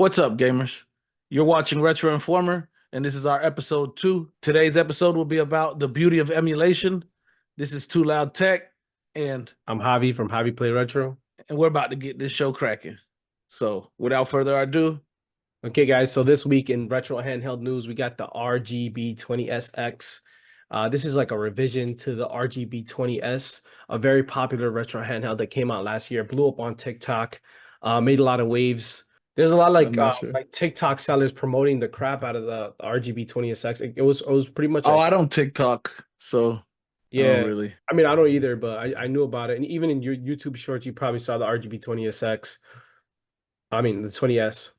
What's up, gamers? You're watching Retro Informer, and this is our episode 2. Today's episode will be about the beauty of emulation. This is Too Loud Tech, and I'm Javi from Javi Play Retro. we're about to get this show cracking. So, without further ado, Okay, guys, so this week in retro handheld news, we got the RGB20SX. This is like a revision to the RGB20S, a very popular retro handheld that came out last year, blew up on TikTok, made a lot of waves. There's a lot I'm not sure. like TikTok sellers promoting the crap out of the RGB20SX. It was pretty much Oh, like, I don't TikTok, so I don't yeah. really. I mean, I don't either, but I knew about it. And even in your YouTube shorts, you probably saw the RGB20SX. I mean, the 20S.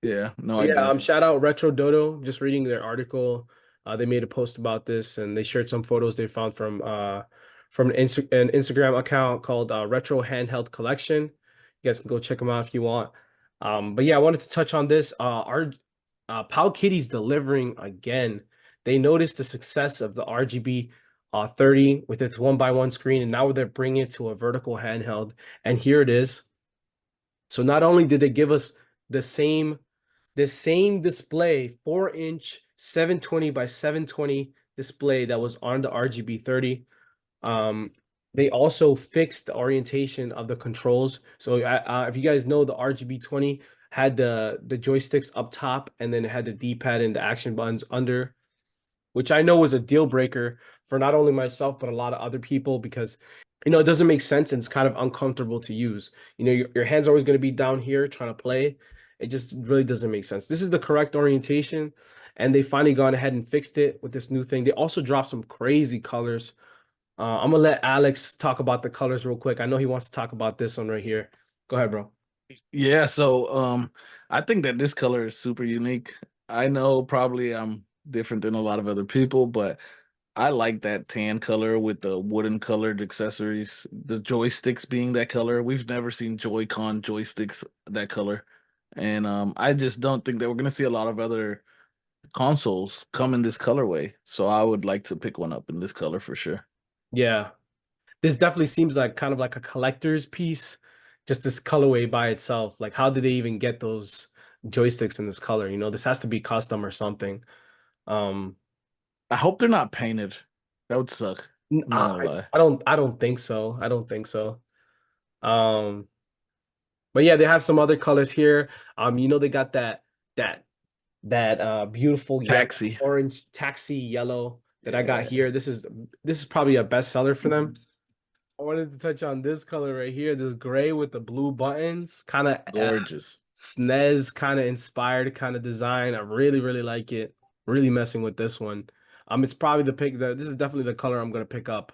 Yeah, no Yeah, idea. shout out Retro Dodo. Just reading their article. They made a post about this and they shared some photos they found from an Instagram account called Retro Handheld Collection. You guys can go check them out if you want. But yeah, I wanted to touch on this. Our Pal Kitty's delivering again. They noticed the success of the RGB 30 with its 1x1 screen, and now they're bringing it to a vertical handheld. And here it is. So not only did they give us the same display, 4-inch 720 by 720 display that was on the RGB30. They also fixed the orientation of the controls. So if you guys know, the RGB20 had the joysticks up top, and then it had the D-pad and the action buttons under, which I know was a deal breaker for not only myself but a lot of other people, because it doesn't make sense and it's kind of uncomfortable to use. Your hands are always going to be down here trying to play. It just really doesn't make sense. This is the correct orientation, and they finally gone ahead and fixed it with this new thing. They also dropped some crazy colors. I'm gonna let Alex talk about the colors real quick. I know he wants to talk about this one right here. Go ahead, bro. Yeah, so I think that this color is super unique. I know probably I'm different than a lot of other people, but I like that tan color with the wooden colored accessories, the joysticks being that color. We've never seen Joy-Con joysticks that color. And I just don't think that we're gonna see a lot of other consoles come in this colorway. So I would like to pick one up in this color for sure. Yeah, this definitely seems like kind of like a collector's piece. Just this colorway by itself. Like, how did they even get those joysticks in this color? This has to be custom or something. Um, I hope they're not painted. That would suck. I'm not gonna I lie. I don't think so. I don't think so. Um, but yeah, they have some other colors here. They got that beautiful yellow, Taxi. orange taxi yellow that I got Yeah. here. This is probably a bestseller for them. I wanted to touch on this color right here, this gray with the blue buttons, kind of Gorgeous. SNES kind of inspired kind of design. I really, really like it. Really messing with this one. It's probably the pick. This is definitely the color I'm gonna pick up.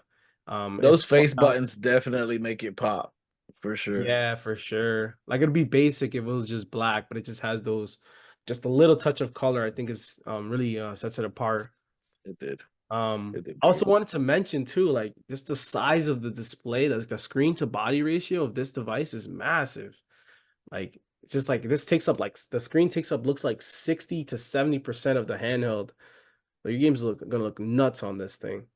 If Those no face one else, buttons definitely make it pop for sure. yeah, for sure. Like, it'd be basic if it was just black, but it just has those, just a little touch of color. I think is really sets it apart. It did. It did I also great. wanted to mention too, like, just the size of the display, the screen to body ratio of this device is massive. Like, it's just like this takes up, like, the screen takes up, looks like 60 to 70% of the handheld. But your games gonna look nuts on this thing.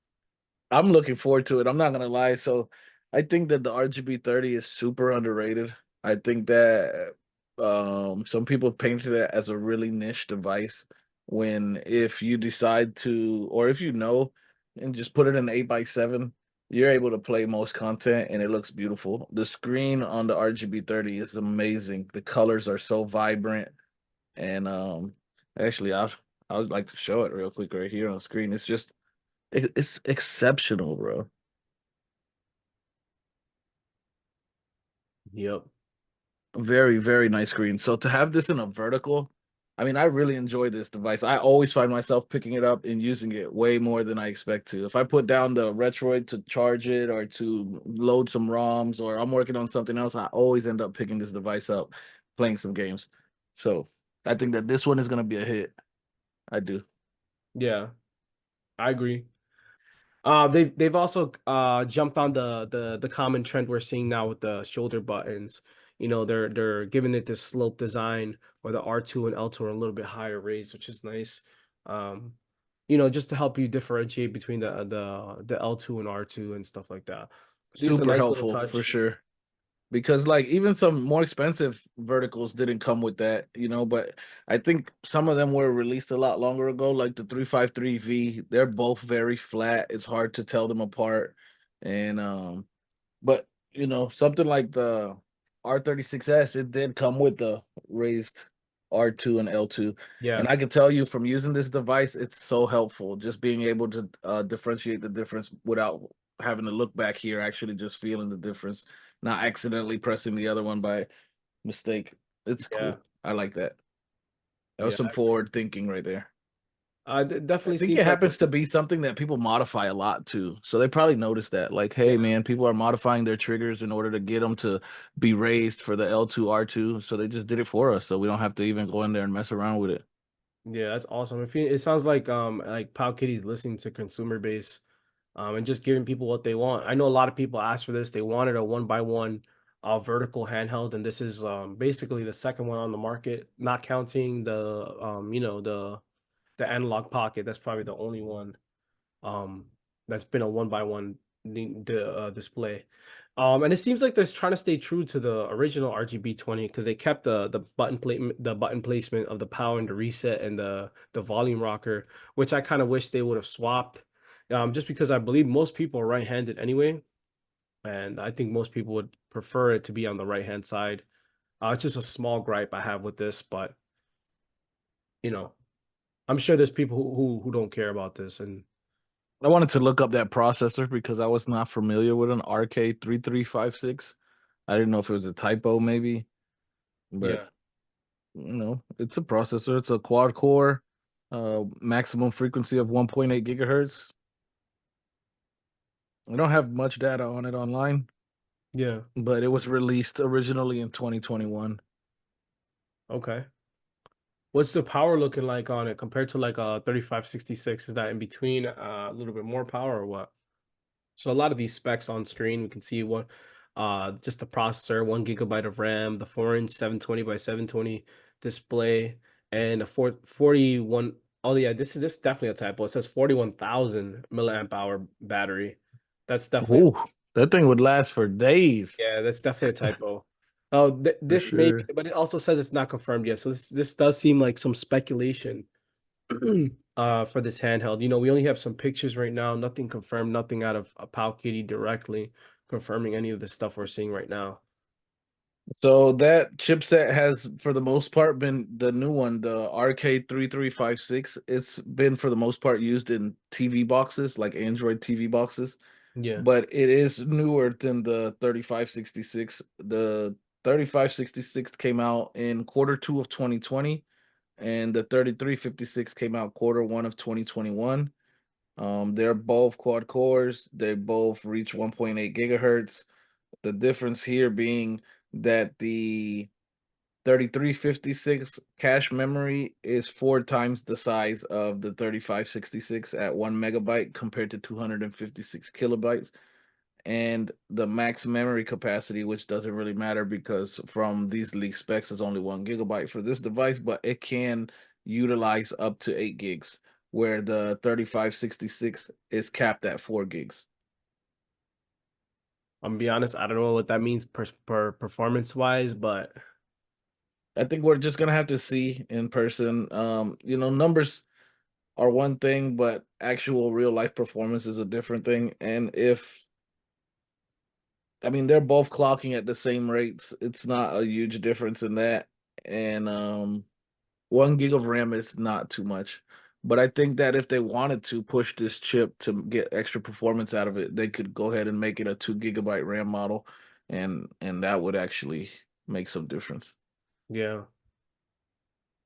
I'm looking forward to it. I'm not gonna lie. So I think that the RGB30 is super underrated. I think that some people painted it as a really niche device when if you decide to or if you know and just put it in 8x7, you're able to play most content and it looks beautiful. The screen on the RGB30 is amazing. The colors are so vibrant and actually I would like to show it real quick right here on screen. It's exceptional, bro. Yep. Very, very nice screen. So to have this in a vertical, I mean, I really enjoy this device. I always find myself picking it up and using it way more than I expect to. If I put down the Retroid to charge it or to load some ROMs or I'm working on something else, I always end up picking this device up, playing some games. So I think that this one is gonna be a hit. I do. Yeah, I agree. They've also jumped on the common trend we're seeing now with the shoulder buttons. They're giving it this slope design where the R2 and L2 are a little bit higher raised, which is nice. Um, just to help you differentiate between the L2 and R2 and stuff like that. I think it's a Super nice little helpful for touch. sure. because like even some more expensive verticals didn't come with that, you know, but I think some of them were released a lot longer ago, like the 353V. They're both very flat. It's hard to tell them apart. And but you know, something like the R36S, it did come with the raised R2 and L2. Yeah. And I can tell you from using this device, it's so helpful just being able to differentiate the difference without having to look back here, actually just feeling the difference, not accidentally pressing the other one by mistake. It's Yeah. cool. I like that. That was Yeah. some forward thinking right there. It I definitely think it seems like happens to be something that people modify a lot too. So they probably noticed that. Like, yeah, hey man, people are modifying their triggers in order to get them to be raised for the L2 R2. So they just did it for us. So we don't have to even go in there and mess around with it. yeah, that's awesome. It sounds like Pal Kitty's listening to consumer base, and just giving people what they want. I know a lot of people asked for this. They wanted a one by one vertical handheld, and this is basically the second one on the market, not counting the the analog pocket. That's probably the only one um that's been a one by one display. And it seems like they're trying to stay true to the original RGB20 because they kept the button placement of the power and the reset and the volume rocker, which I kind of wish they would have swapped. Just because I believe most people are right-handed anyway, and I think most people would prefer it to be on the right-hand side. It's just a small gripe I have with this, but you know, I'm sure there's people who don't care about this, and I wanted to look up that processor because I was not familiar with an RK3356. I didn't know if it was a typo maybe, but yeah, you know, it's a processor. It's a quad core, maximum frequency of 1.8 gigahertz. I don't have much data on it online, yeah, but it was released originally in 2021. okay. What's the power looking like on it compared to like a 3566? Is that in between a little bit more power or what? So a lot of these specs on screen, we can see what just the processor, 1 GB of RAM, the 4-inch 720 by 720 display, and a 41. Oh yeah, this is definitely a typo. It says 41,000 milliamp hour battery. That's definitely Ooh, that thing would last for days yeah, that's definitely a typo. Oh, for this may be, sure. but it also says it's not confirmed yet. So this does seem like some speculation for this handheld. You know, we only have some pictures right now, nothing confirmed, nothing out of a Palkitty directly confirming any of the stuff we're seeing right now. So that chipset has, for the most part, been the new one, the RK3356. It's been for the most part used in TV boxes, like Android TV boxes, Yeah. but it is newer than the 3566. The 3566 came out in quarter two of 2020, and the 3356 came out quarter one of 2021. They're both quad cores. They both reach 1.8 gigahertz. The difference here being that the 3356 cache memory is 4 times the size of the 3566 at 1 megabyte compared to 256 kilobytes. And the max memory capacity, which doesn't really matter because from these leak specs, is only 1 gigabyte for this device, but it can utilize up to 8 gigs, where the 3566 is capped at 4 gigs. I'm gonna be honest, I don't know what that means per performance wise, but I think we're just gonna have to see in person. You know, numbers are one thing, but actual real life performance is a different thing. And if I mean they're both clocking at the same rates, it's not a huge difference in that. And 1 gig of RAM is not too much. But I think that if they wanted to push this chip to get extra performance out of it, they could go ahead and make it a 2 gigabyte RAM model, and that would actually make some difference. yeah.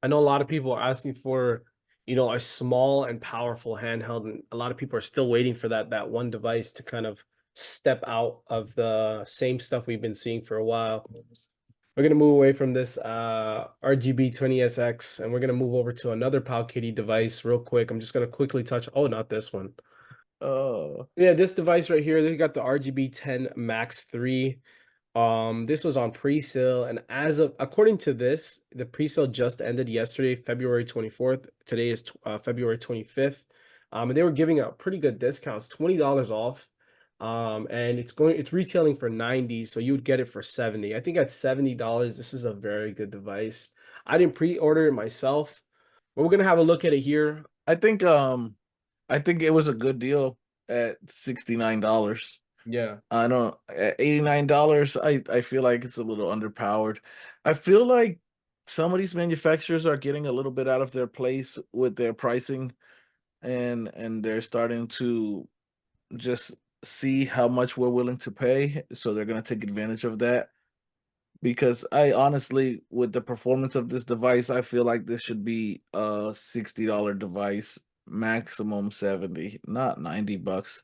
I know a lot of people are asking for, a small and powerful handheld, and a lot of people are still waiting for that one device to kind of step out of the same stuff we've been seeing for a while. We're gonna move away from this RGB20SX, and we're gonna move over to another Powkitty device real quick. I'm just gonna quickly touch. Oh, not this one. Oh, Yeah, this device right here. They got the RGB10 Max 3. This was on pre-sale, and as of according to this, the pre-sale just ended yesterday, February 24th. Today is February 25th. And they were giving out pretty good discounts, $20 off. And it's retailing for 90, so you would get it for 70. I think at $70, this is a very good device. I didn't pre-order it myself, but we're gonna have a look at it here. I think I think it was a good deal at $69. Yeah, I don't at $89, I feel like it's a little underpowered. I feel like some of these manufacturers are getting a little bit out of their place with their pricing and they're starting to just see how much we're willing to pay, so they're going to take advantage of that. Because I honestly, with the performance of this device, I feel like this should be a $60 device, maximum 70, not $90.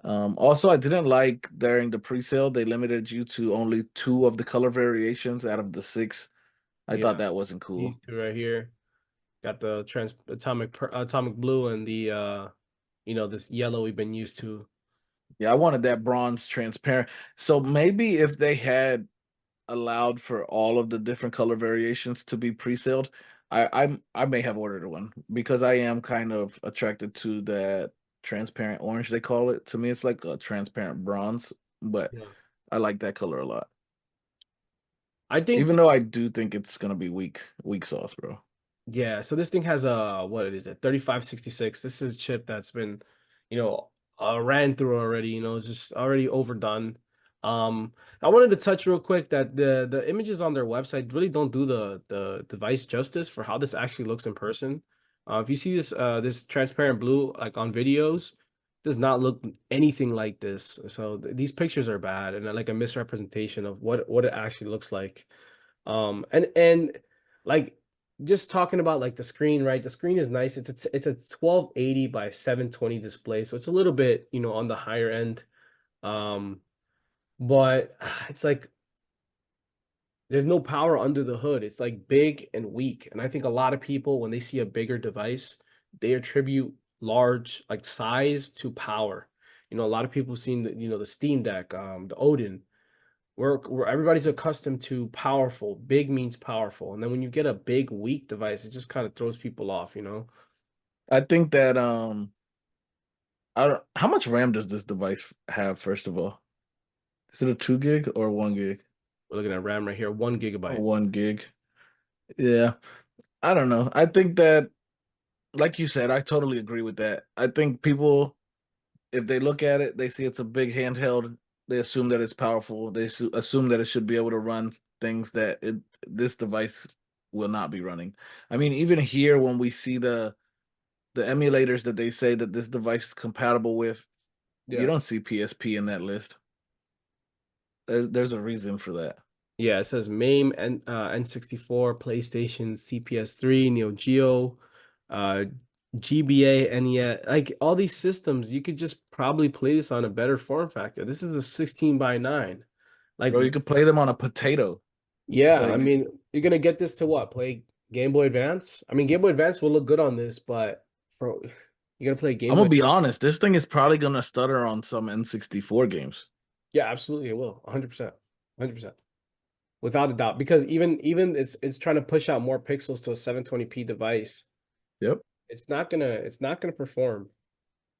Also, I didn't like during the pre-sale, they limited you to only two of the color variations out of the six. I thought yeah, that wasn't these cool. two right here. Got the atomic blue and the this yellow we've been used to. Yeah, I wanted that bronze transparent. So maybe if they had allowed for all of the different color variations to be pre-saled, I may have ordered one because I am kind of attracted to that transparent orange they call it. To me, it's like a transparent bronze, but Yeah. I like that color a lot. I think Even though I do think it's gonna be weak sauce, bro. Yeah, so this thing has a what it is, a 3566. This is a chip that's been, ran through already, it's just already overdone. I wanted to touch real quick that the images on their website really don't do the device justice for how this actually looks in person. If you see this transparent blue like on videos, does not look anything like this. So these pictures are bad and like a misrepresentation of what it actually looks like. And like just talking about like the screen, right? The screen is nice. It's a 1280 by 720 display, so it's a little bit, on the higher end. Um, but it's like there's no power under the hood. It's like big and weak. And I think a lot of people, when they see a bigger device, they attribute large like size to power. A lot of people have seen the Steam Deck, the Odin, where everybody's accustomed to powerful. Big means powerful, and then when you get a big weak device, it just kind of throws people off. I think that I don't, how much RAM does this device have, first of all? Is it a 2 gig or 1 gig? We're looking at RAM right here, 1 GB. 1 gig. Yeah. I don't know. I think that, like you said, I totally agree with that. I think people, if they look at it, they see it's a big handheld. They assume that it's powerful. They assume that it should be able to run things that this device will not be running. I mean, even here when we see the emulators that they say that this device is compatible with, you Yeah. don't see PSP in that list. There's a reason for that. Yeah, it says MAME and N64, PlayStation, CPS3, Neo Geo, uh GBA, NES, like all these systems, you could just probably play this on a better form factor. This is a 16 by 9. Like, Bro, you could play them on a potato. yeah, I Like, mean, you're gonna get this to what? Play Game Boy Advance? I mean, Game Boy Advance will look good on this, but for you're gonna play I'm Game gonna Boy. be honest, this thing is probably gonna stutter on some N64 games. Yeah, absolutely, it will. 100%. 100%. Without a doubt. Because even it's trying to push out more pixels to a 720p device. Yep. It's not gonna perform.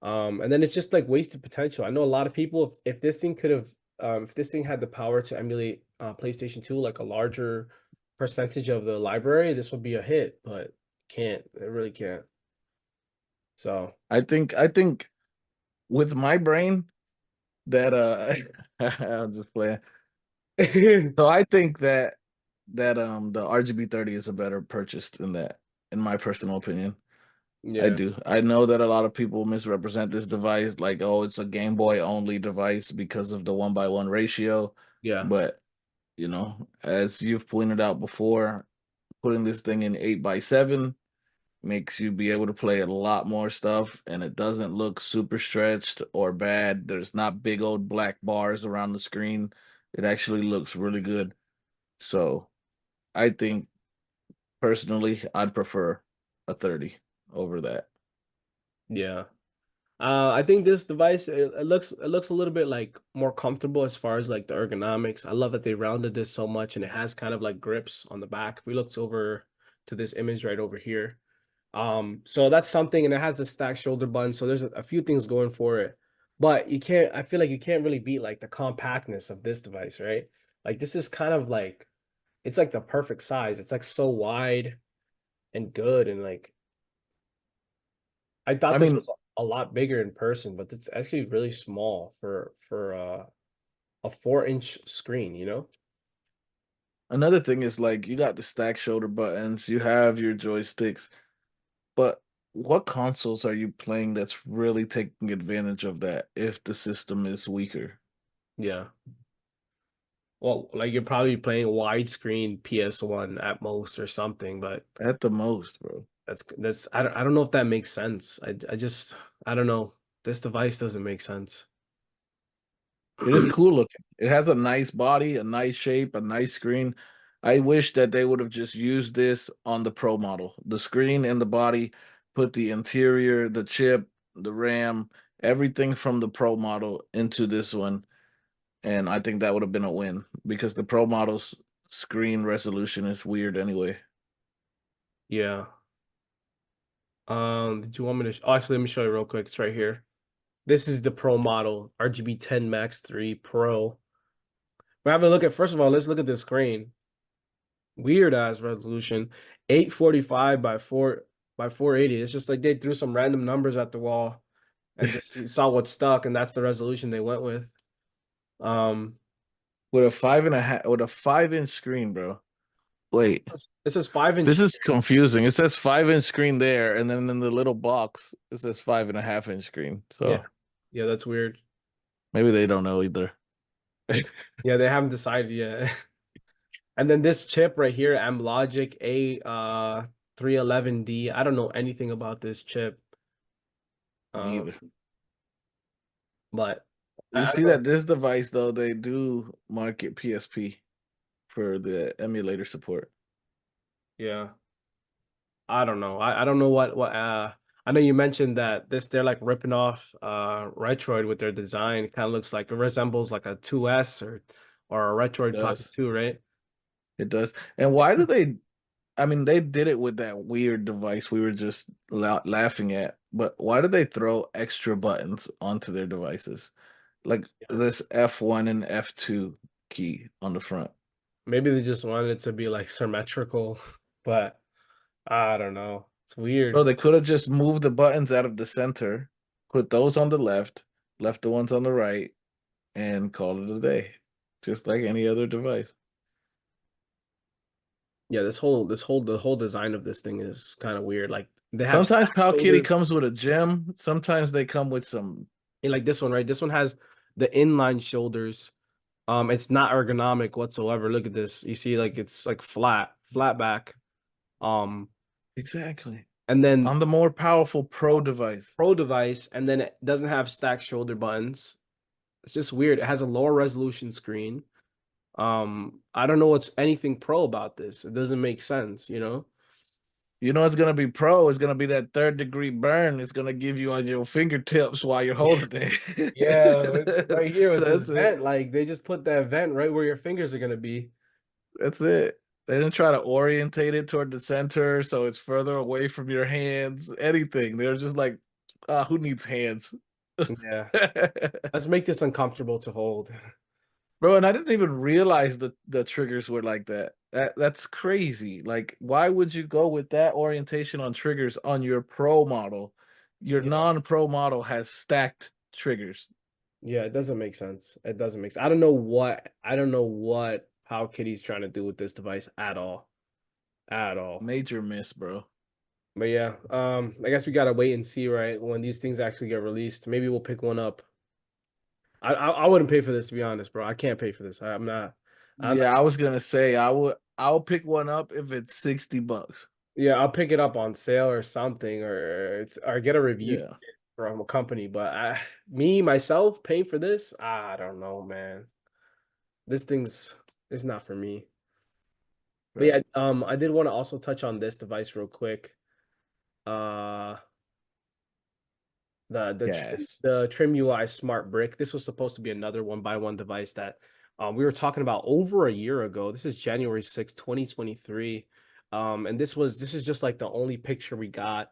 And then it's just like wasted potential. I know a lot of people, if this thing could have if this thing had the power to emulate PlayStation 2, like a larger percentage of the library, this would be a hit, but can't. It really can't. So I think with my brain that I'll just play. So I think that the RGB30 is a better purchase than that, in my personal opinion. I yeah, do. I know that a lot of people misrepresent this device like, oh, it's a Game Boy only device because of the 1:1 ratio. yeah, But, as you've pointed out before, putting this thing in 8:7 makes you be able to play a lot more stuff and it doesn't look super stretched or bad. There's not big old black bars around the screen. It actually looks really good. So I think personally, I'd prefer a 30 over that. yeah. I think this device it looks a little bit like more comfortable as far as like the ergonomics. I love that they rounded this so much and it has kind of like grips on the back. If we looked over to this image right over here, so that's something, and it has a stacked shoulder button. So there's a few things going for it. But you can't, I feel like you can't really beat like the compactness of this device, right? Like this is kind of like it's like the perfect size. It's like so wide and good and like I thought I this mean, was a lot bigger in person, but it's actually really small for a 4-inch screen, you know? another thing is like you got the stack shoulder buttons, you have your joysticks, but what consoles are you playing that's really taking advantage of that if the system is weaker? Yeah. Well, like you're probably playing widescreen PS1 at most or something, but At the most, bro. that's I don't know if that makes sense. I just I don't know. This device doesn't make sense. It is cool looking. It has a nice body, a nice shape, a nice screen. I wish that they would have just used this on the Pro model. The screen and the body, put the interior, the chip, the RAM, everything from the Pro model into this one. And I think that would have been a win because the Pro model's screen resolution is weird anyway. Yeah. Did you want me to oh, actually let me show you real quick. It's right here. This is the Pro model, RGB10 Max 3 Pro. We're having a look at first of all, let's look at the screen. Weird ass resolution. 845 by 480. It's just like they threw some random numbers at the wall and just saw what stuck, and that's the resolution they went with. Um With a 5.5 with a 5-inch screen, bro. Wait, it says 5 inch. this is confusing. It says 5-inch screen there, and then in the little box, it says 5.5-inch screen. Yeah. So Yeah, that's weird. maybe they don't know either. Yeah, they haven't decided yet. And then this chip right here, Amlogic A 311D. I don't know anything about this chip. Me Um, either. but You I see don't know. that this device though, they do market PSP for the emulator support. Yeah. I don't know. I don't know what I know you mentioned that this they're like ripping off Retroid with their design. It kind of looks like it resembles like a 2S or a It Retroid Pocket does. 2, right? It does. And why do they I mean, they did it with that weird device we were just laughing at, but why do they throw extra buttons onto their devices? Like Yeah. this F1 and F2 key on the front. Maybe they just wanted it to be like symmetrical, but I don't know. It's Bro, weird. they could have just moved the buttons out of the center, put those on the left, left the ones on the right, and called it a day. Just like any other device. Yeah, the whole design of this thing is kind of weird. Like they have Sometimes stack Pal Kitty shoulders. comes with a gem. Sometimes they come with some. And like this one, right? This one has the inline shoulders. It's not ergonomic whatsoever. Look at this. You see, like it's like flat back. Um, Exactly. and then On the more powerful Pro device. Pro device, and then it doesn't have stacked shoulder buttons. It's just weird. It has a lower resolution screen. I don't know what's anything pro about this. It doesn't make sense, you know? You know it's gonna be Pro. It's gonna be that 3rd-degree burn. It's gonna give you on your fingertips while you're holding Yeah, it. right here with this That's it. vent, like they just put that vent right where your fingers are gonna be. That's it. They didn't try to orientate it toward the center so it's further away from your hands. Anything. They're just like, who needs hands? Yeah. Let's make this uncomfortable to hold. Bro, and I didn't even realize the triggers were like that. That's crazy. Like, why would you go with that orientation on triggers on your pro model? Your Yeah. non-pro model has stacked triggers. Yeah, it doesn't make sense. It doesn't make sense. I don't know what How Kitty's trying to do with this device at all. At all. Major miss, bro. But yeah, I guess we gotta wait and see, right, when these things actually get released. Maybe we'll pick one up. I wouldn't pay for this to be honest, bro. I can't pay for this. I'm not Yeah, I was gonna say I'll pick one up if it's $60. yeah, I'll pick it up on sale or something, or get a review Yeah. from a company. But me myself paying for this, I don't know, man. This thing's it's not for me. But yeah, Right. I did want to also touch on this device real quick. Uh, Yes. the TrimUI Smart Brick. This was supposed to be another one-by-one device that we were talking about over a year ago. This is January 6th, 2023. And this is just like the only picture we got.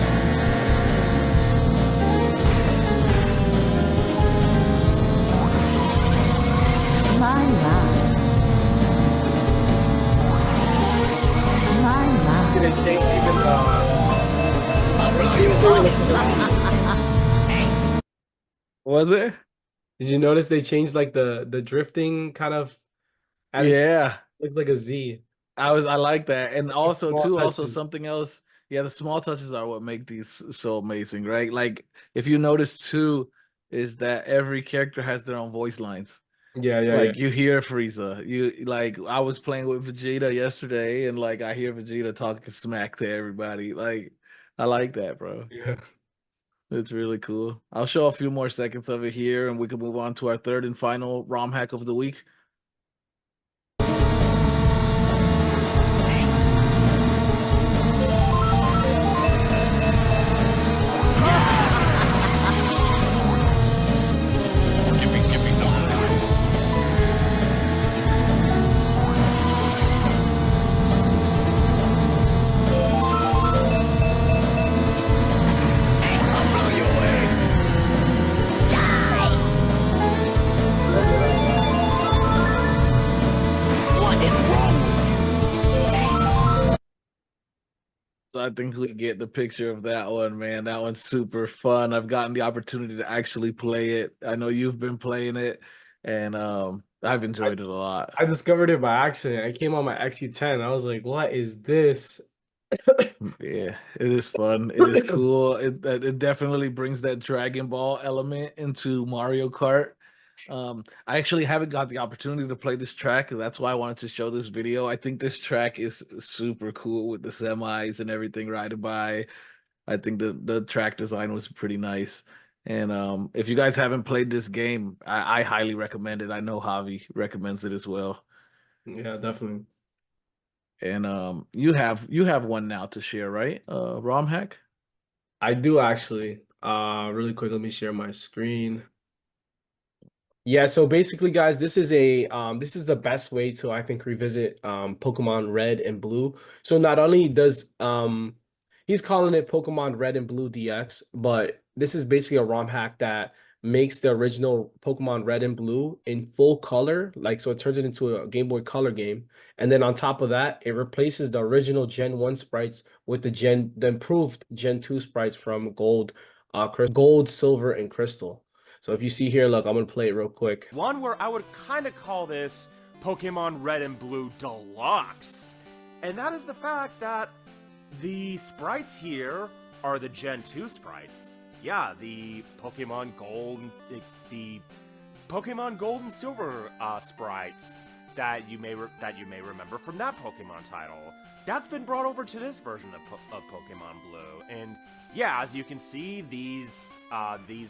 even Was it? did you notice they changed like the drifting kind of animation? Yeah. Looks like a Z. I like that. And The also small too, also touches. something else. Yeah, the small touches are what make these so amazing, right? Like if you notice too, is that every character has their own voice lines. Yeah, yeah, yeah. Like you hear Frieza. You like I was playing with Vegeta yesterday and like I hear Vegeta talking smack to everybody. Like I like that, bro. Yeah. It's really cool. I'll show a few more seconds of it here and we can move on to our third and final ROM hack of the week. So I think we get the picture of that one, man. That one's super fun. I've gotten the opportunity to actually play it. I know you've been playing it, and I've I, enjoyed it a lot. I discovered it by accident. I came on my XU10. I was like, what is this? Yeah, it is fun. It is cool. It definitely brings that Dragon Ball element into Mario Kart. I actually haven't got the opportunity to play this track. That's why I wanted to show this video. I think this track is super cool with the semis and everything riding by. I think the track design was pretty nice. And if you guys haven't played this game, I highly recommend it. I know Javi recommends it as well. Yeah, definitely. And you have one now to share, right? ROM hack. I do actually. Really quick, let me share my screen. Yeah, so basically, guys, this is the best way to I think revisit Pokemon Red and Blue. So not only does he's calling it Pokemon Red and Blue DX, but this is basically a ROM hack that makes the original Pokemon Red and Blue in full color, like so it turns it into a Game Boy Color game. And then on top of that, it replaces the original Gen 1 sprites with the improved Gen 2 sprites from Gold, Silver, and Crystal. So if you see here, look, I'm gonna play it real quick. One where I would kind of call this Pokemon Red and Blue Deluxe. And that is the fact that the sprites here are the Gen 2 sprites. Yeah, the Pokemon Gold, the Pokemon Gold and Silver sprites that you may remember from that Pokemon title. That's been brought over to this version of Pokemon Blue, and yeah, as you can see, these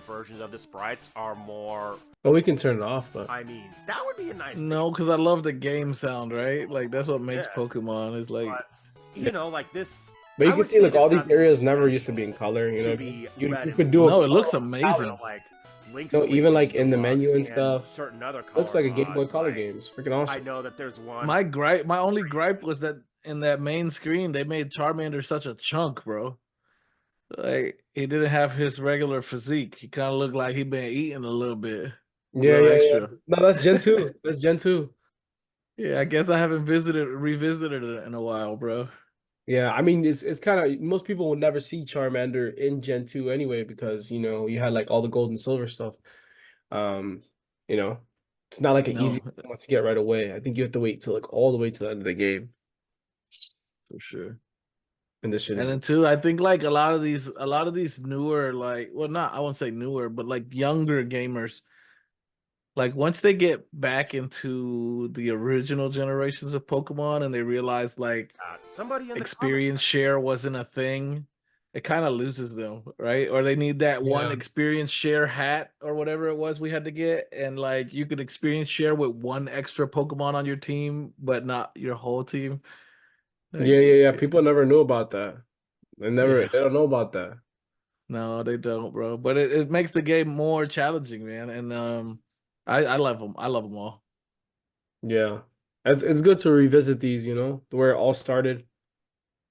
versions of the sprites are more. Well, we can turn it off, but I mean, that would be a nice. No, because I love the game sound, right? Like that's what makes Yes, Pokemon. Is like, but you know, like this. but you I can would see say like all this these has areas never used to potential be in color. You to know, be you red you and could blue. do no, a it looks You amazing. know, like Link's no, even like in the Deluxe menu and stuff. certain other Looks like a color Game Boy mods, Color like, game. It's freaking I awesome. know that there's one. My only gripe was that in that main screen they made Charmander such a chunk, bro. Like he didn't have his regular physique. He kind of looked like he been eating a little bit, a Yeah, little yeah, yeah. extra. No, that's Gen 2. That's Gen 2. Yeah, I guess I haven't revisited it in a while, bro. Yeah, I mean it's kind of most people will never see Charmander in Gen 2 anyway because you know you had like all the gold and silver stuff. Um, you know, it's not like an easy No, one to get right away. I think you have to wait till like all the way to the end of the game. for sure. And this shit And is then too, I think like a lot of these newer, like, well, not I won't say newer, but like younger gamers, like once they get back into the original generations of Pokemon and they realize like Somebody in the comments. experience share wasn't a thing, it kind of loses them, right? Or they need that one yeah. experience share hat or whatever it was we had to get, and like you could experience share with one extra Pokemon on your team, but not your whole team. Yeah, Like, yeah, yeah. People never knew about that. yeah. They don't know about that. No, they don't, bro. But it makes the game more challenging, man. And I love them. I love them all. Yeah. It's good to revisit these, you know, where it all started.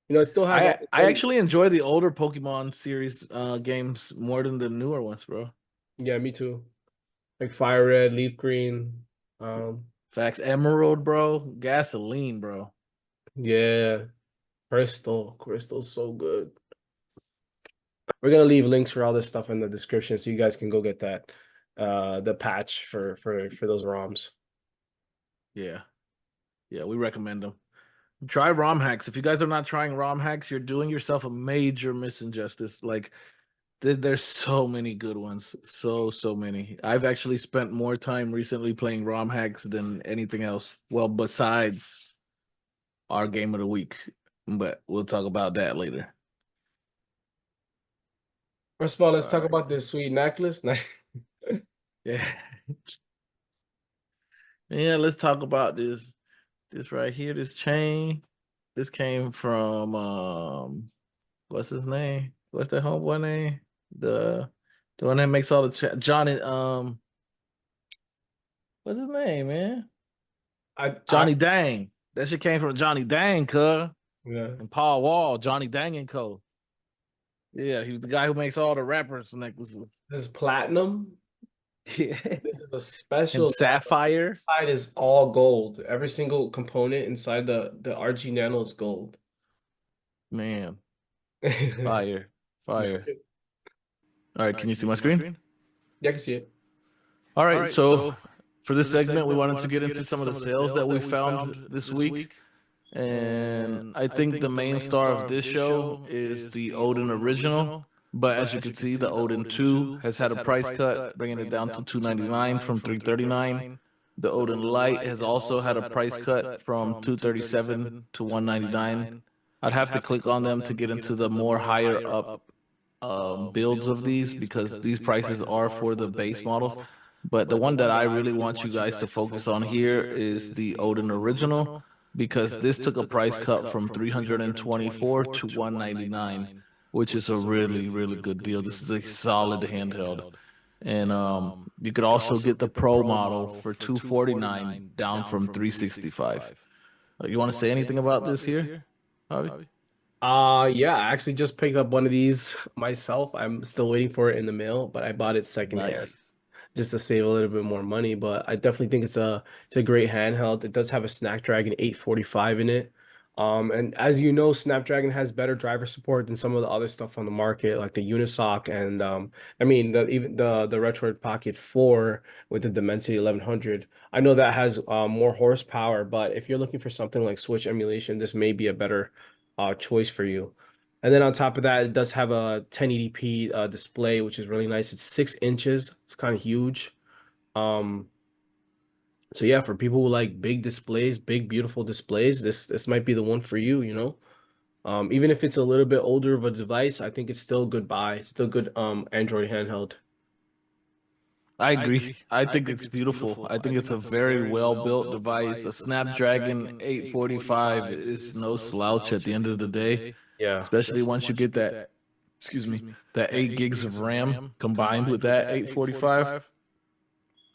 You know, it still has all I the I same. actually enjoy the older Pokemon series games more than the newer ones, bro. Yeah, me too. Like Fire Red, Leaf Green. Um, Facts, Emerald, bro. Gasoline, bro. yeah. Crystal's so good. We're gonna leave links for all this stuff in the description so you guys can go get that the patch for those ROMs. Yeah. Yeah, we recommend them. Try ROM hacks. If you guys are not trying ROM hacks, you're doing yourself a major misinjustice. Like, there's so many good ones. So many. I've actually spent more time recently playing ROM hacks than anything else. Well, besides our game of the week. But we'll talk about that later. First of all, let's talk Alright. about this sweet necklace. Yeah. Yeah, let's talk about this right here, this chain. This came from what's his name? What's that homeboy name? The one that makes all the Johnny what's his name, man? Johnny Dang. That shit came from Johnny Dang, cuz. Yeah. And Paul Wall, Johnny Dang and Co. Yeah, he was the guy who makes all the rappers necklaces. This is platinum. Yeah. This is a special And sapphire. Inside is all gold. Every single component inside the RG Nano is gold. Man. Fire. Fire. All right, can you see my screen? Yeah, I can see it. All right, so for this segment, we wanted to get into some of the sales that we found this week. And I think the main star of this show is the Odin Original. But as you can see, the Odin 2 has had a price cut, bringing it down to $299 from $339. The Odin Lite has also had a price cut from $237 to $199. I'd have to click on them to get into the more higher up builds of these, because these prices are for the base models. But the one that I really want you guys to focus on here is the Odin Original, because this took a price cut from $324 to $199, which is a really good deal. This is a solid handheld. And you could also get the Pro model for $249, down from $365. You want to say anything about this here, Javi? Yeah, I actually just picked up one of these myself. I'm still waiting for it in the mail, but I bought it secondhand just to save a little bit more money. But I definitely think it's a great handheld. It does have a Snapdragon 845 in it. And as you know, Snapdragon has better driver support than some of the other stuff on the market, like the Unisoc and I mean even the Retroid Pocket 4 with the Dimensity 1100. I know that has more horsepower, but if you're looking for something like Switch emulation, this may be a better choice for you. And then on top of that, it does have a 1080p display, which is really nice. It's 6 inches. It's kind of huge. So yeah, for people who like big displays, big beautiful displays, this might be the one for you, you know. Even if it's a little bit older of a device, I think it's still a good buy. It's still good Android handheld. I agree. I think it's beautiful. I think it's a very well-built device. A Snapdragon 845 is no slouch at the end of the day. Yeah. Especially once you get that, that 8 gigs of RAM combined with that 845.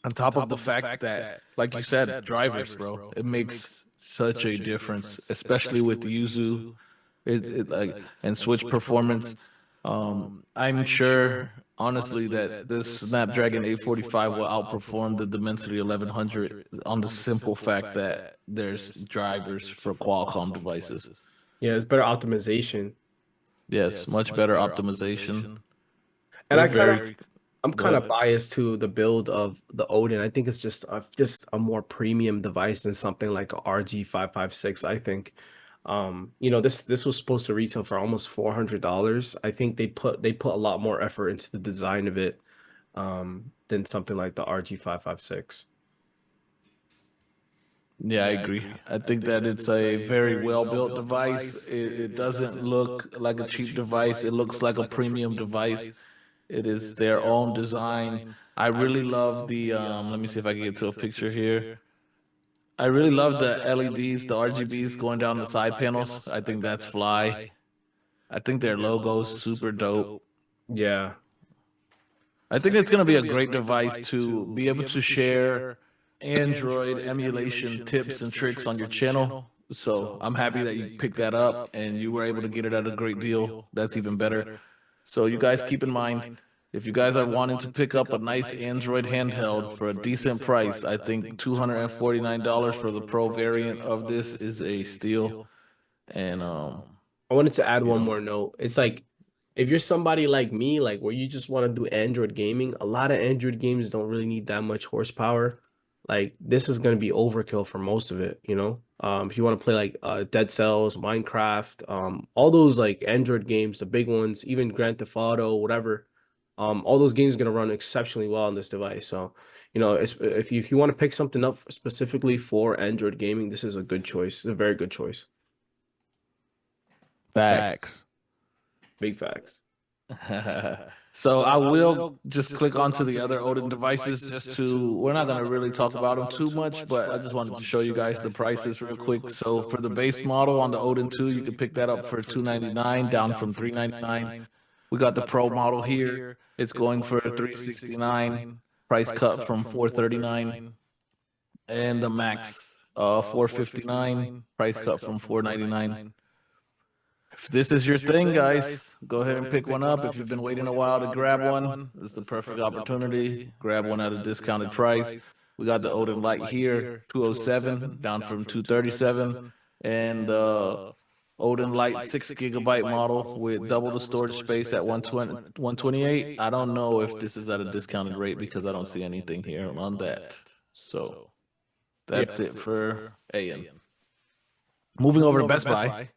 On top of the fact that, like you said, drivers, bro, it makes such a difference, especially with the Yuzu, and Switch performance. I'm sure, honestly, that this Snapdragon 845 will outperform the Dimensity 1100 on the simple fact that there's drivers for Qualcomm devices. Yeah, it's better optimization. Yes, much better optimization. And I'm kind of biased to the build of the Odin. I think it's just a more premium device than something like a RG556. I think, you know, this was supposed to retail for almost $400. I think they put a lot more effort into the design of it than something like the RG556. Yeah, I agree. I think that it's a very well-built device. It doesn't look like a cheap device. It looks like a premium device. It is their own design. I really love the, let me see if I can get to a picture here. I really love the LEDs, the RGBs going down the side panels. I think that's fly. I think their logo's super dope. Yeah. I think it's going to be a great device to be able to share Android emulation tips and tricks on your channel. So I'm happy that you picked that up and you were able to get it at a great deal. That's even better. So you guys keep in mind, if you guys are wanting to pick up a nice Android handheld for a decent price, I think $249 for the Pro variant of this is a steal. And I wanted to add You one know? more note. It's like if you're somebody like me, like where you just want to do Android gaming, a lot of Android games don't really need that much horsepower. Like this is gonna be overkill for most of it, you know? If you want to play like Dead Cells, Minecraft, all those like Android games, the big ones, even Grand Theft Auto, whatever, all those games are gonna run exceptionally well on this device. So, you know, if you want to pick something up specifically for Android gaming, this is a good choice. It's a very good choice. Facts. Big facts. So I will just click onto the other Odin devices just to, we're not going to really talk about them too much, but I just wanted to show you guys the prices real quick. So for the base model on the Odin 2, you can pick that up for $299, down from $399. We got the Pro model here. It's going for $369, price cut from $439. And the Max, $459, price cut from $499. If this is your thing, guys, go ahead and pick one up. If you've been waiting a while to grab one, it's the perfect opportunity. Grab one at a discounted price. We got the Odin Lite here, 207, down from 237, and the Odin Lite 6 GB model with double the storage space at 128. I don't know if this is at a discounted rate because I don't see anything here on that. So that's it for AN. Moving over to Best Buy.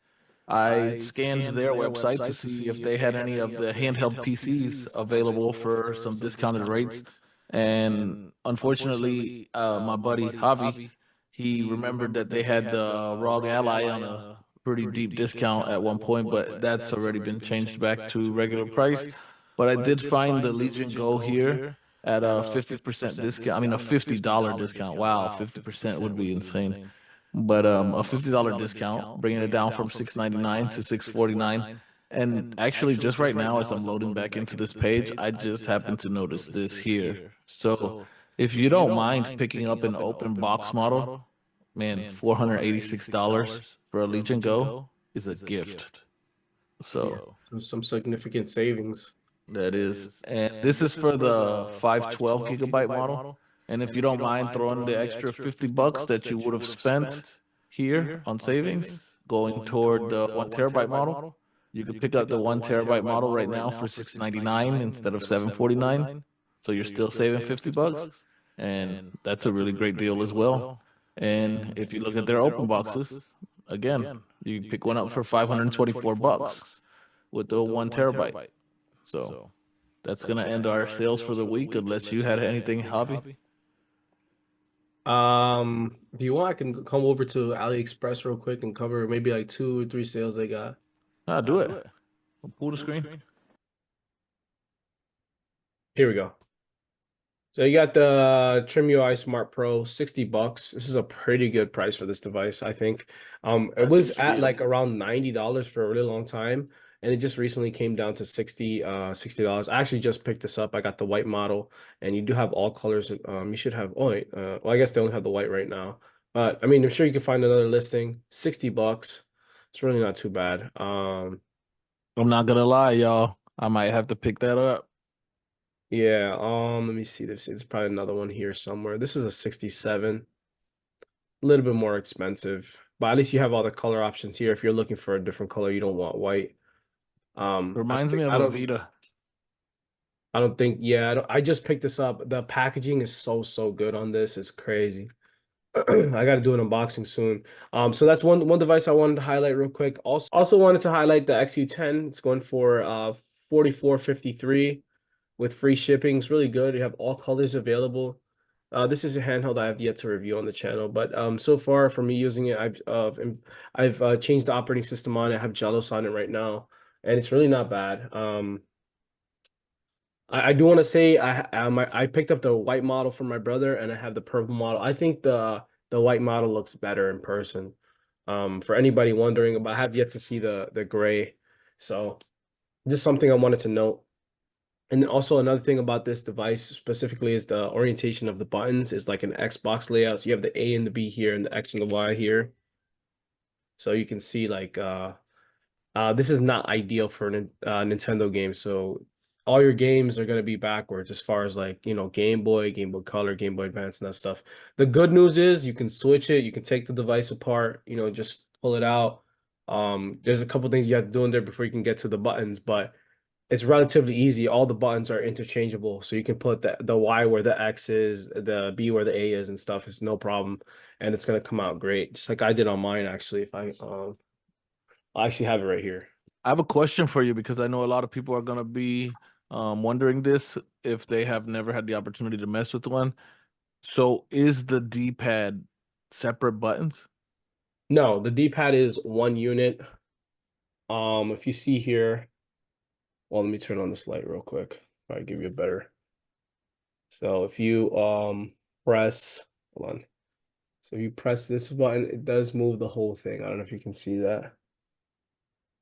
I scanned their website to see if they had any of the handheld PCs available for some discounted rates. And unfortunately, my buddy Javi, he remembered that they had the ROG Ally on a pretty deep discount at one point, but that's already been changed back to regular price. But I did find the Legion Go here at a 50% discount. I mean, a $50 discount. Wow, 50% would be insane. But a $50 discount, bringing it down from $699 to $649. And actually, just right now, as I'm loading back into this page, I just happened to notice this here. So if you don't mind picking up an open box model, man, $486 for a Legion Go is a gift. So Some significant savings. that is. And this is for the 512 gigabyte model. And if you don't mind throwing the extra $50 that you would have spent here on savings going toward the 1 TB model, you can pick up the 1 TB model right now for $699 instead of $749. So you're still saving $50. And that's a really great deal as well. And if you look at their open boxes, again, you can pick one up for $524 with the 1 TB. So that's going to end our sales for the week unless you had anything, Javi. If you want, I can come over to AliExpress real quick and cover maybe like 2 or 3 sales they got. I'll do it. I'll pull the screen. Here we go. So you got the TrimUI Smart Pro, $60. This is a pretty good price for this device, I think. It was at like around $90 for a really long time, and it just recently came down to $60. I actually just picked this up. I got the white model, and you do have all colors. You should have, oh wait, well, I guess they only have the white right now. But I mean, I'm sure you can find another listing. $60. It's really not too bad. I'm not gonna lie, y'all. I might have to pick that up. Yeah, let me see. There's probably another one here somewhere. This is a 67. A little bit more expensive, but at least you have all the color options here. If you're looking for a different color, you don't want white. Reminds me of a Vita. I don't think, yeah, I just picked this up. The packaging is so good on this. It's crazy. I got to do an unboxing soon. So that's one device I wanted to highlight real quick. Also wanted to highlight the XU10. It's going for $44.53 with free shipping. It's really good. You have all colors available. This is a handheld I have yet to review on the channel, but so far for me using it, I've changed the operating system on it. I have Jealous on it right now, and it's really not bad. I do want to say I picked up the white model for my brother, and I have the purple model. I think the white model looks better in person. For anybody wondering about, I have yet to see the gray, so just something I wanted to note. And also another thing about this device specifically is the orientation of the buttons is like an Xbox layout. So you have the A and the B here and the X and the Y here. So you can see like this is not ideal for Nintendo games. So all your games are going to be backwards as far as like, you know, Game Boy Color, Game Boy Advance and that stuff. The good news is you can switch it. You can take the device apart, you know, just pull it out. There's a couple things you have to do in there before you can get to the buttons, but it's relatively easy. All the buttons are interchangeable, so you can put the Y where the X is, the B where the A is, and stuff. It's no problem, and it's gonna come out great, just like I did on mine. Actually, if I actually have it right here. I have a question for you because I know a lot of people are gonna be wondering this if they have never had the opportunity to mess with one. So is the D-pad separate buttons? No, the D-pad is one unit. If you see here, well, let me turn on this light real quick. I'll give you a better. So if you press, hold on. So if you press this button, it does move the whole thing. I don't know if you can see that.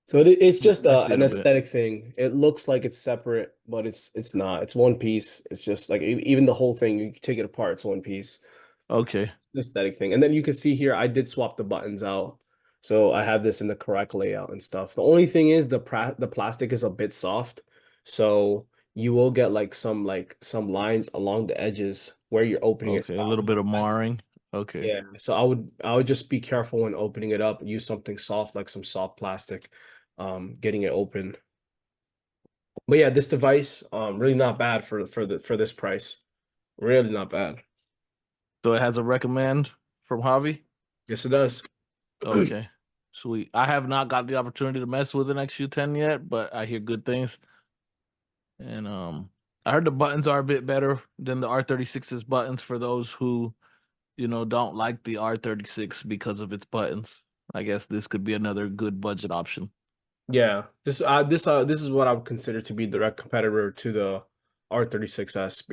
So it's just I see it an a bit. aesthetic thing. It looks like it's separate, but it's not. It's one piece. It's just like even the whole thing, you take it apart, it's one piece. Okay. It's an aesthetic thing. And then you can see here, I did swap the buttons out. So I have this in the correct layout and stuff. The only thing is the plastic is a bit soft. So you will get like some lines along the edges where you're opening it. Okay. A little bit of marring. Okay. Yeah, so I would just be careful when opening it up. Use something soft like some soft plastic, getting it open. But yeah, this device, really not bad for this price. Really not bad. So it has a recommend from Hobby? Yes, it does. Okay. Sweet. I have not got the opportunity to mess with an XU10 yet, but I hear good things. And I heard the buttons are a bit better than the R36's buttons for those who, don't like the R36 because of its buttons. I guess this could be another good budget option. Yeah, this is what I would consider to be direct competitor to the R36S.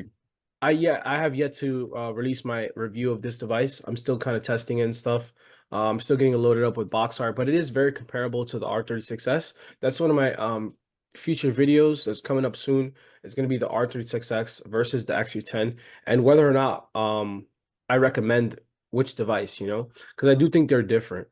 I have yet to release my review of this device. I'm still kind of testing it and stuff. I'm still getting it loaded up with box art, but it is very comparable to the R36S. That's one of my future videos that's coming up soon. It's going to be the R36X versus the XU10, and whether or not I recommend which device, because I do think they're different.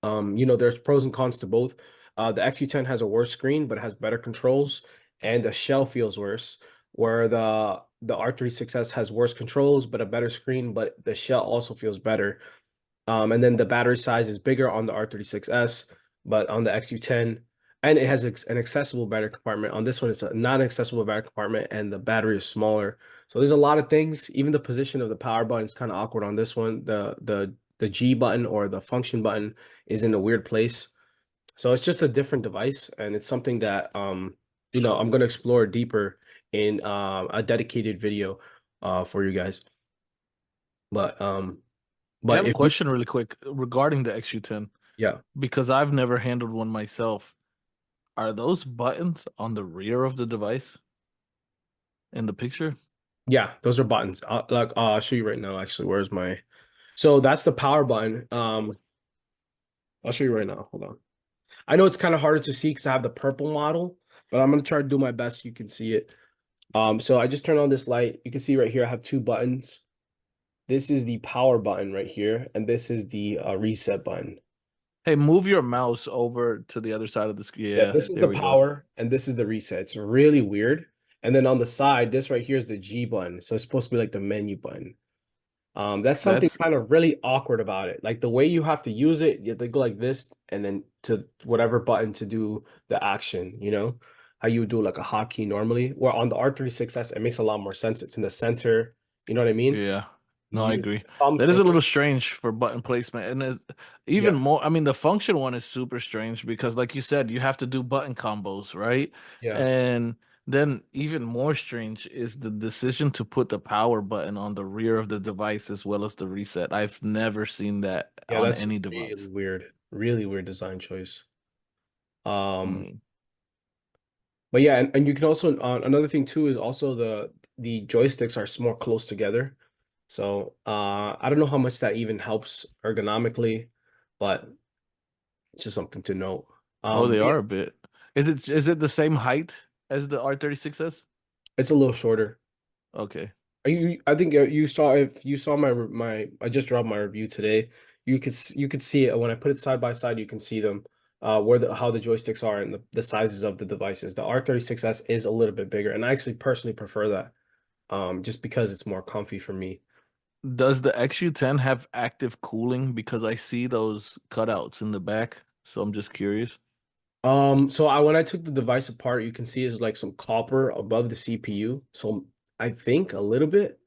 There's pros and cons to both. The XU10 has a worse screen, but it has better controls, and the shell feels worse. Where the R36S has worse controls, but a better screen, but the shell also feels better. And then the battery size is bigger on the R36S, but on the XU10, and it has an accessible battery compartment. On this one, it's a non-accessible battery compartment, and the battery is smaller. So there's a lot of things. Even the position of the power button is kind of awkward on this one. The G button or the function button is in a weird place. So it's just a different device, and it's something that I'm going to explore deeper in a dedicated video for you guys. But I have a if you, question really quick regarding the XU10 yeah. because I've never handled one myself. Are those buttons on the rear of the device in the picture? Yeah, those are buttons. I'll show you right now, actually. Where's my So that's the power button. I'll show you right now. Hold on. I know it's kind of harder to see because I have the purple model, but I'm gonna try to do my best so you can see it. So I just turned on this light. You can see right here I have two buttons. This is the power button right here, and this is the reset button. Hey, move your mouse over to the other side of the screen. Yeah, Yeah, this is there the we go. power, and this is the reset. It's really weird. And then on the side, this right here is the G button. So it's supposed to be like the menu button. That's something That's kind of really awkward about it. Like the way you have to use it, you have to go like this and then to whatever button to do the action, how you would do like a hotkey normally. Where on the R36S, it makes a lot more sense. It's in the center. You know what I mean? Yeah. No, You I use agree. the thumb That is a finger. little strange for button placement. And it's even Yeah, more, I mean, the function one is super strange because, like you said, you have to do button combos, right? yeah, And then even more strange is the decision to put the power button on the rear of the device as well as the reset. I've never seen that yeah. on That's any really device. weird. Really weird design choice. Um, Mm. but yeah, and you can also another thing too is also the joysticks are more close together. So I don't know how much that even helps ergonomically, but it's just something to note. Oh, they But yeah, are a bit. Is it the same height as the R36s? it's a little shorter. Okay. I think you saw if you saw my I just dropped my review today. You could see it when I put it side by side. You can see them how the joysticks are and the sizes of the devices. The R36S is a little bit bigger, and I actually personally prefer that just because it's more comfy for me. Does the XU10 have active cooling? Because I see those cutouts in the back. So I'm just curious. So when I took the device apart, you can see it's like some copper above the CPU. So I think a little bit,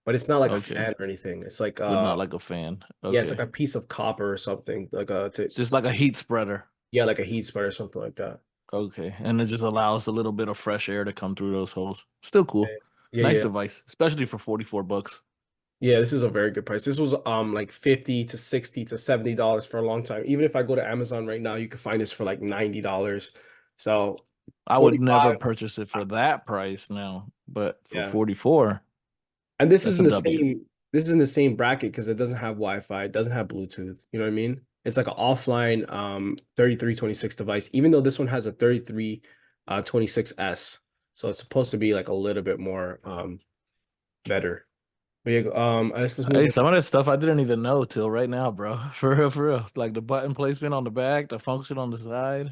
but it's not like a Okay, fan or anything. It's like but not like a fan. yeah, it's like Okay, a piece of copper or something, like it's just like a heat spreader. yeah, like a heat spread or something like that. Okay, and it just allows a little bit of fresh air to come through those holes. Still cool. Yeah, Nice yeah. device, especially for $44. Yeah, this is a very good price. This was like 50 to 60 to $70 for a long time. Even if I go to Amazon right now, you can find this for like $90. So I would never 45, purchase it for that price now, but for yeah. 44, And this is that's in a the W. same this is in the same bracket because it doesn't have Wi-Fi, it doesn't have Bluetooth. You know what I mean? It's like an offline 3326 device, even though this one has a 3326S. So it's supposed to be like a little bit more better. But yeah, let's just move Hey, on. some of that stuff I didn't even know till right now, bro. For real, for real. Like the button placement on the back, the function on the side.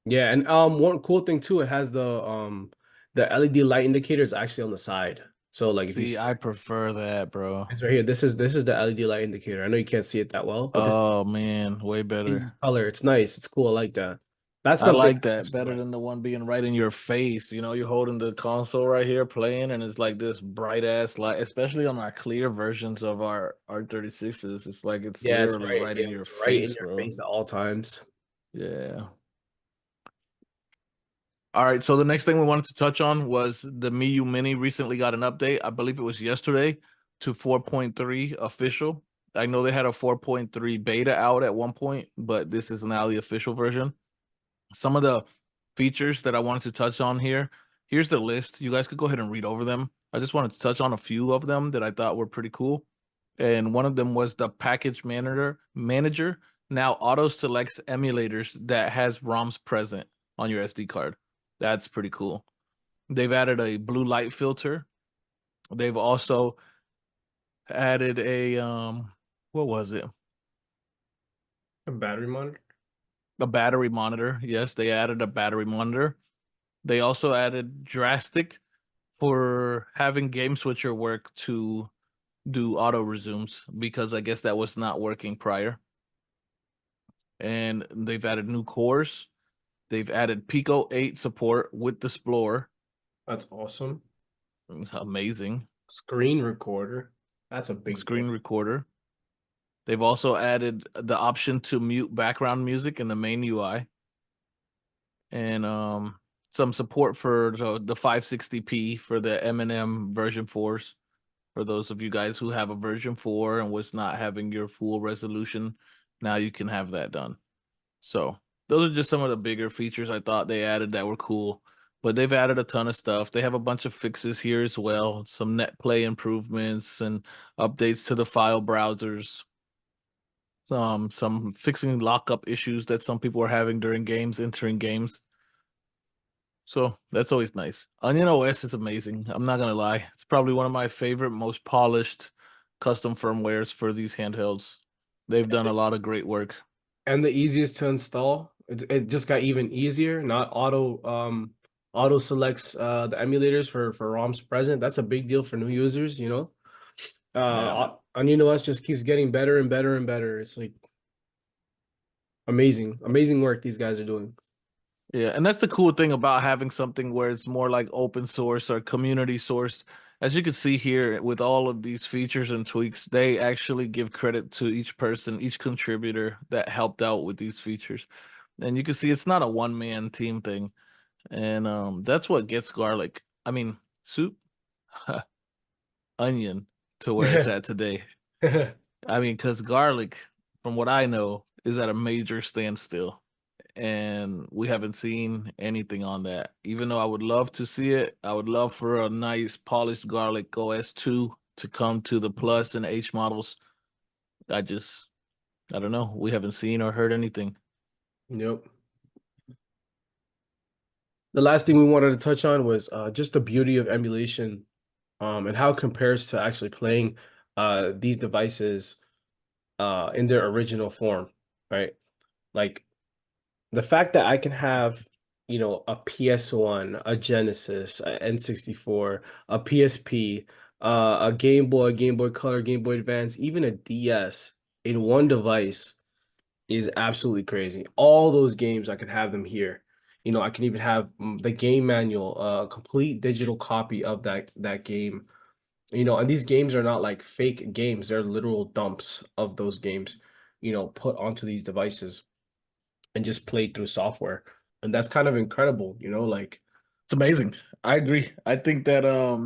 Yeah, and one cool thing too, it has the LED light indicator is actually on the side. So like if you See, see I prefer that, bro. it's right here, this is the LED light indicator. I know you can't see it that well, but this Oh man, way better. changes color. It's nice. It's cool. I like that. That's I something like that better than the one being right in your face. You know, you're holding the console right here playing, and it's like this bright ass light, especially on our clear versions of our R36s. It's like it's yeah, it's literally right. right Yeah, in your it's right in face, your bro. face at all times. Yeah. All right, so the next thing we wanted to touch on was the Miu Mini recently got an update. I believe it was yesterday to 4.3 official. I know they had a 4.3 beta out at one point, but this is now the official version. Some of the features that I wanted to touch on here. Here's the list. You guys could go ahead and read over them. I just wanted to touch on a few of them that I thought were pretty cool. And one of them was the package manager now auto selects emulators that has ROMs present on your SD card. That's pretty cool. They've added a blue light filter. They've also added a what was it? A battery monitor. A battery monitor. Yes, they added a battery monitor. They also added drastic for having game switcher work to do auto resumes because I guess that was not working prior. And they've added new cores. They've added Pico 8 support with the Explorer. That's awesome. Amazing. Screen recorder. That's a big deal. Screen recorder. They've also added the option to mute background music in the main UI. And some support for the 560p for the M&M version 4s. For those of you guys who have a version 4 and was not having your full resolution, now you can have that done. So those are just some of the bigger features I thought they added that were cool. But they've added a ton of stuff. They have a bunch of fixes here as well. Some net play improvements and updates to the file browsers. Some fixing lockup issues that some people are having during games, entering games. So that's always nice. Onion OS is amazing. I'm not gonna lie. It's probably one of my favorite, most polished custom firmwares for these handhelds. They've done a lot of great work. And the easiest to install. It just got even easier. Not auto selects the emulators for ROMs present. That's a big deal for new users, you know. Yeah. Onion OS just keeps getting better and better and better. It's like amazing, amazing work these guys are doing. Yeah, and that's the cool thing about having something where it's more like open source or community sourced. As you can see here with all of these features and tweaks, they actually give credit to each person, each contributor that helped out with these features. And you can see it's not a one-man team thing. And that's what gets garlic. I mean, soup, onion to where it's at today. I mean, because garlic, from what I know, is at a major standstill. And we haven't seen anything on that. Even though I would love to see it, I would love for a nice polished garlic OS 2 to come to the Plus and H models. I don't know. We haven't seen or heard anything. Nope. The last thing we wanted to touch on was just the beauty of emulation, and how it compares to actually playing these devices in their original form, right? Like the fact that I can have, a PS1, a Genesis, a N64, a PSP, a Game Boy, Game Boy Color, Game Boy Advance, even a DS in one device is absolutely crazy. All those games, I could have them here. You know, I can even have the game manual, a complete digital copy of that game. You know, and these games are not like fake games; they're literal dumps of those games. You know, put onto these devices and just played through software, and that's kind of incredible. You know, like It's amazing. I agree. I think that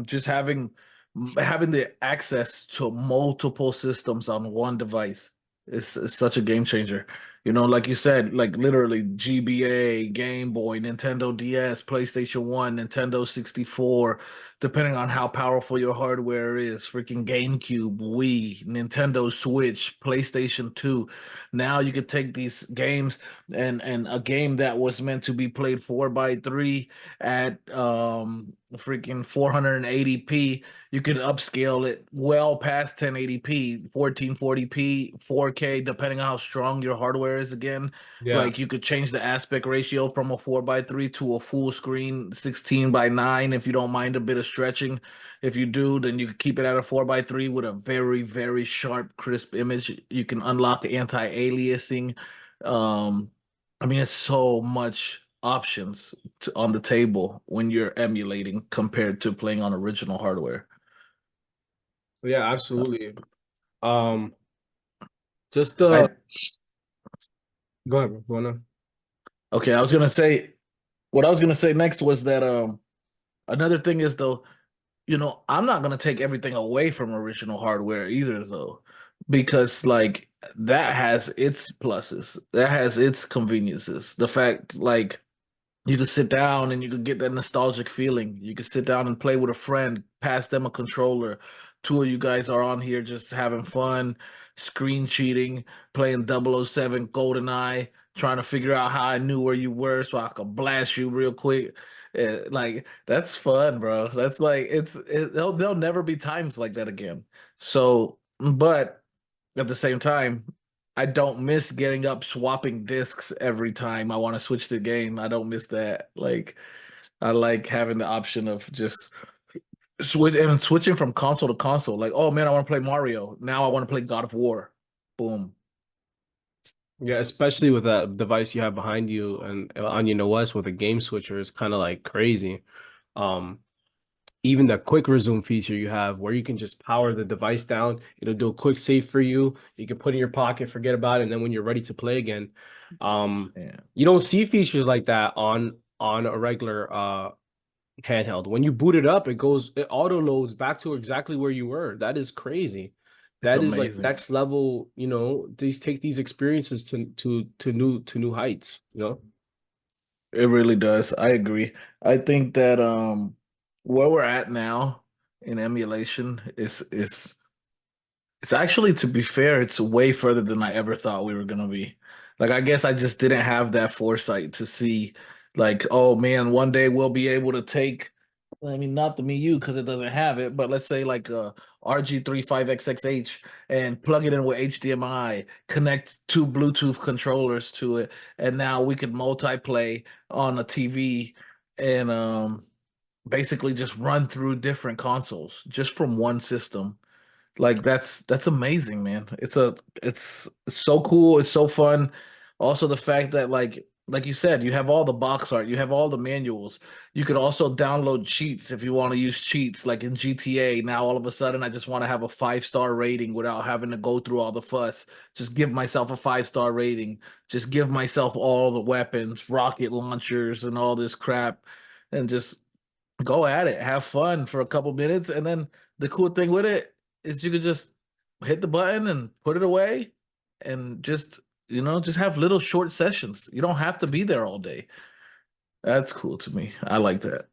just having the access to multiple systems on one device is such a game changer. You know, like you said, like literally GBA, Game Boy, Nintendo DS, PlayStation 1, Nintendo 64, depending on how powerful your hardware is, freaking GameCube, Wii, Nintendo Switch, PlayStation 2. Now you could take these games and a game that was meant to be played 4 by 3 at freaking 480p, you could upscale it well past 1080p, 1440p, 4K, depending on how strong your hardware is again. yeah, Like you could change the aspect ratio from a 4 by 3 to a full screen 16 by 9 if you don't mind a bit of stretching. If you do, then you can keep it at a 4 by 3 with a very, very sharp, crisp image. You can unlock anti-aliasing. Um, I mean, it's so much options on the table when you're emulating compared to playing on original hardware. yeah, absolutely. Um, just I go ahead, bro. Wanna? okay, I was gonna say what I was gonna say next was that another thing is though, you know, I'm not gonna take everything away from original hardware either though, because like that has its pluses, that has its conveniences. The fact like you could sit down and you could get that nostalgic feeling. You could sit down and play with a friend, pass them a controller. Two of you guys are on here just having fun, screen cheating, playing 007 GoldenEye, trying to figure out how I knew where you were so I could blast you real quick. Like that's fun, bro. That's like there'll never be times like that again. So, but at the same time, I don't miss getting up swapping discs every time I want to switch the game. I don't miss that. Like I like having the option of just switching from console to console. Like, oh man, I want to play Mario. Now I want to play God of War. Boom. Yeah, especially with that device you have behind you and on your OS with a game switcher is kind of like crazy. Um, Even the quick resume feature you have where you can just power the device down, it'll do a quick save for you. You can put it in your pocket, forget about it, and then when you're ready to play again, Yeah. you don't see features like that on a regular handheld. When you boot it up, it auto loads back to exactly where you were. That is crazy. It's That is like amazing. next level, you know, these take these experiences to new heights, you know? It really does. I agree. I think that where we're at now in emulation is it's actually, to be fair, it's way further than I ever thought we were gonna be. Like, I guess I just didn't have that foresight to see, like, oh man, one day we'll be able to take, I mean, not the MiU because it doesn't have it, but let's say like a RG35XXH and plug it in with HDMI, connect two Bluetooth controllers to it, and now we could multiplay on a TV and basically just run through different consoles just from one system. Like that's amazing, man. It's so cool. It's so fun. Also, the fact that like you said, you have all the box art, you have all the manuals. You could also download cheats if you want to use cheats, like in GTA. Now all of a sudden, I just want to have a 5-star rating without having to go through all the fuss. Just give myself a 5-star rating. Just give myself all the weapons, rocket launchers, and all this crap, and just go at it, have fun for a couple minutes, and then the cool thing with it is you could just hit the button and put it away and just, you know, just have little short sessions. You don't have to be there all day. That's cool to me. I like that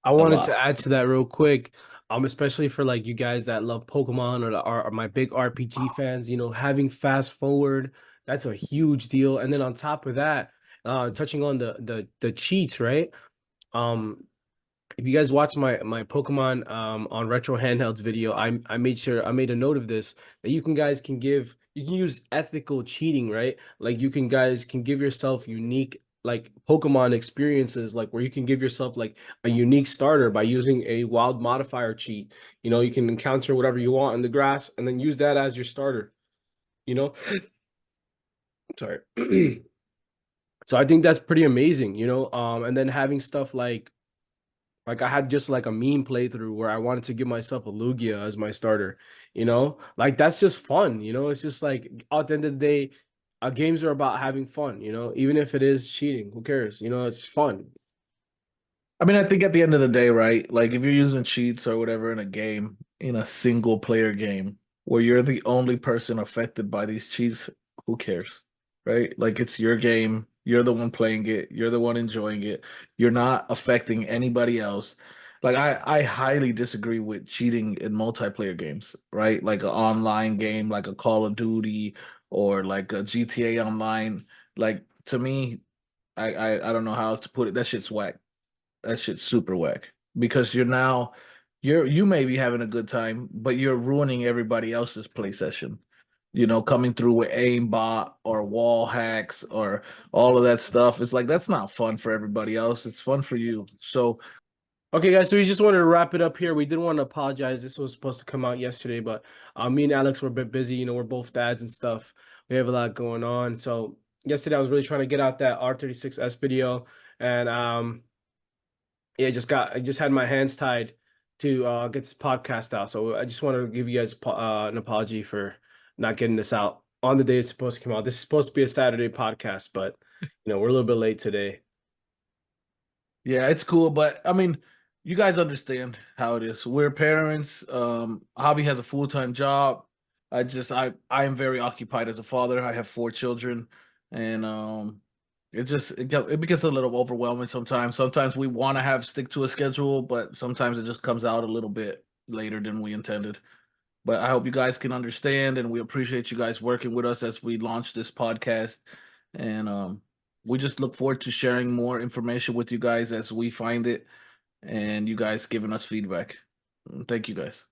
I a wanted to lot. add to that real quick. Especially for like you guys that love Pokemon or my big RPG fans, you know, having fast forward, that's a huge deal. And then on top of that, touching on the cheats, right? Um, if you guys watch my Pokemon on retro handhelds video, I made sure I made a note of this that you can use ethical cheating, right? Like you can guys can give yourself unique like Pokemon experiences, like where you can give yourself like a unique starter by using a wild modifier cheat. You know, you can encounter whatever you want in the grass and then use that as your starter, you know? Sorry. So I think that's pretty amazing, you know. And then having stuff like I had just like a meme playthrough where I wanted to give myself a Lugia as my starter, you know? Like that's just fun, you know? It's just like at the end of the day, games are about having fun, you know, even if it is cheating, who cares? You know, it's fun. I mean, I think at the end of the day, right? Like if you're using cheats or whatever in a game, in a single player game where you're the only person affected by these cheats, who cares? Right? Like it's your game, you're the one playing it, you're the one enjoying it. You're not affecting anybody else. Like I highly disagree with cheating in multiplayer games, right? Like an online game, like a Call of Duty or like a GTA Online. Like to me, I don't know how else to put it. That shit's whack. That shit's super whack because you may be having a good time, but you're ruining everybody else's play session. You know, coming through with aimbot or wall hacks or all of that stuff. It's like that's not fun for everybody else. It's fun for you. So Okay, guys, so we just wanted to wrap it up here. We did want to apologize. This was supposed to come out yesterday, but me and Alex were a bit busy. You know, we're both dads and stuff. We have a lot going on. So yesterday I was really trying to get out that R36S video, and yeah, I just had my hands tied to get this podcast out. So I just wanted to give you guys an apology for not getting this out on the day it's supposed to come out. This is supposed to be a Saturday podcast, but you know, we're a little bit late today. yeah, it's cool, but I mean, you guys understand how it is. We're parents. Javi has a full-time job. I am very occupied as a father. I have 4 children, and it becomes a little overwhelming sometimes. Sometimes we want to have stick to a schedule, but sometimes it just comes out a little bit later than we intended. But I hope you guys can understand, and we appreciate you guys working with us as we launch this podcast. And we just look forward to sharing more information with you guys as we find it, and you guys giving us feedback. Thank you guys.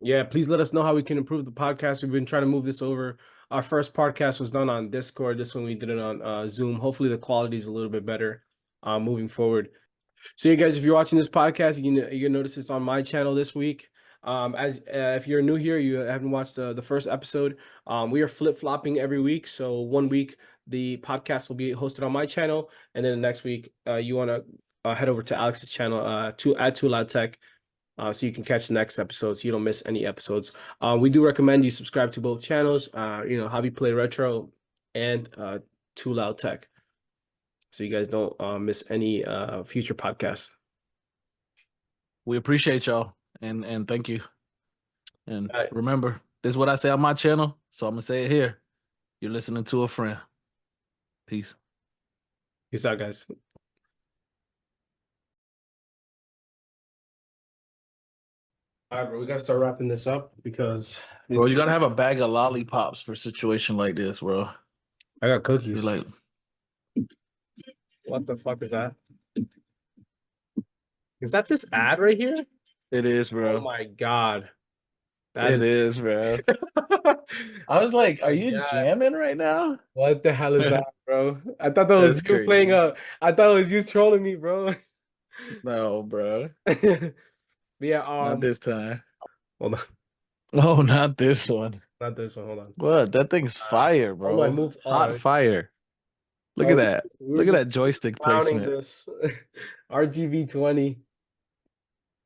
Yeah, please let us know how we can improve the podcast. We've been trying to move this over. Our first podcast was done on Discord. This one we did it on Zoom. Hopefully the quality is a little bit better moving forward. So you guys, if you're watching this podcast, you can notice it's on my channel this week. As if you're new here, you haven't watched the first episode, we are flip-flopping every week. So one week the podcast will be hosted on my channel, and then the next week you want to head over to Alex's channel at Too Loud Tech. So you can catch the next episode so you don't miss any episodes. We do recommend you subscribe to both channels, you know, Hobby Play Retro and Too Loud Tech, so you guys don't miss any future podcasts. We appreciate y'all, and thank you. And remember, this is what I say on my channel, so I'm gonna say it here. You're listening to a friend. Peace. Peace out, guys. All right, bro, we gotta start wrapping this up because Bro, you gotta have a bag of lollipops for a situation like this, bro. I got cookies. You're like, what the fuck is that? Is that this ad right here? it is, bro. Oh my god. It is, bro. I was like, are you jamming right now? What the hell is that, bro? I thought that was you playing I thought it was you trolling me, bro. No, bro. But yeah, not this time. Hold on. Oh, not this one. Not this one. Hold on. What? That thing's fire, bro. Oh, I moved hot fire. Look at that. Look at that joystick placement. This RGB20